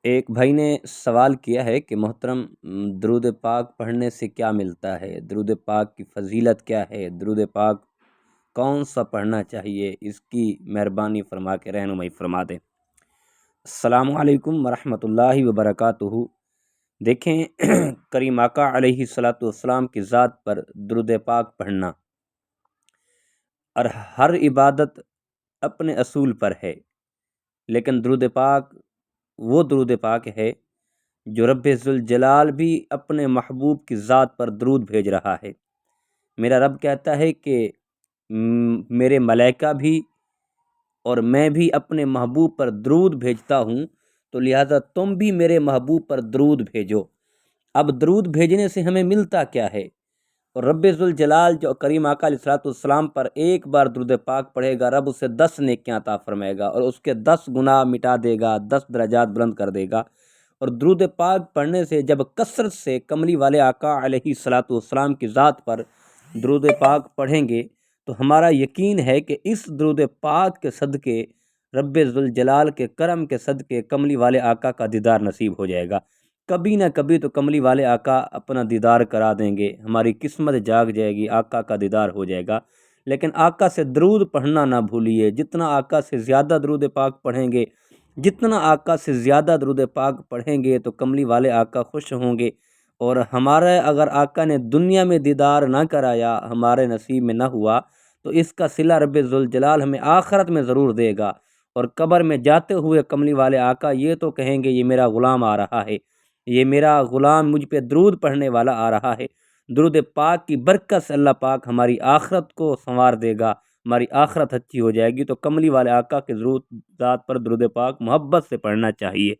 ایک بھائی نے سوال کیا ہے کہ محترم درود پاک پڑھنے سے کیا ملتا ہے؟ درود پاک کی فضیلت کیا ہے؟ درود پاک کون سا پڑھنا چاہیے؟ اس کی مہربانی فرما کے رہنمائی فرما دیں۔ السلام علیکم ورحمۃ اللہ وبرکاتہ۔ دیکھیں کریم آقا علیہ الصلاۃ والسلام کی ذات پر درود پاک پڑھنا اور ہر عبادت اپنے اصول پر ہے، لیکن درود پاک وہ درود پاک ہے جو رب ذوالجلال بھی اپنے محبوب کی ذات پر درود بھیج رہا ہے۔ میرا رب کہتا ہے کہ میرے ملائکہ بھی اور میں بھی اپنے محبوب پر درود بھیجتا ہوں، تو لہٰذا تم بھی میرے محبوب پر درود بھیجو۔ اب درود بھیجنے سے ہمیں ملتا کیا ہے؟ اور رب ذوالجلال جو کریم آقا علیہ الصلوۃ والسلام پر ایک بار درود پاک پڑھے گا، رب اسے 10 نیکیاں عطا فرمائے گا اور اس کے 10 گناہ مٹا دے گا، 10 درجات بلند کر دے گا۔ اور درود پاک پڑھنے سے جب کثرت سے کملی والے آقا علیہ الصلوۃ والسلام کی ذات پر درود پاک پڑھیں گے تو ہمارا یقین ہے کہ اس درود پاک کے صدقے رب ذوالجلال کے کرم کے صدقے کملی والے آقا کا دیدار نصیب ہو جائے گا۔ کبھی نہ کبھی تو کملی والے آقا اپنا دیدار کرا دیں گے، ہماری قسمت جاگ جائے گی، آقا کا دیدار ہو جائے گا۔ لیکن آقا سے درود پڑھنا نہ بھولیے۔ جتنا آقا سے زیادہ درود پاک پڑھیں گے، جتنا آقا سے زیادہ درود پاک پڑھیں گے تو کملی والے آقا خوش ہوں گے۔ اور ہمارا اگر آقا نے دنیا میں دیدار نہ کرایا، ہمارے نصیب میں نہ ہوا، تو اس کا صلہ رب ذوالجلال ہمیں آخرت میں ضرور دے گا۔ اور قبر میں جاتے ہوئے کملی والے آقا یہ تو کہیں گے، یہ میرا غلام آ رہا ہے، یہ میرا غلام مجھ پہ درود پڑھنے والا آ رہا ہے۔ درود پاک کی برکت سے اللہ پاک ہماری آخرت کو سنوار دے گا، ہماری آخرت اچھی ہو جائے گی۔ تو کملی والے آقا کے ذات پر درود پاک محبت سے پڑھنا چاہیے۔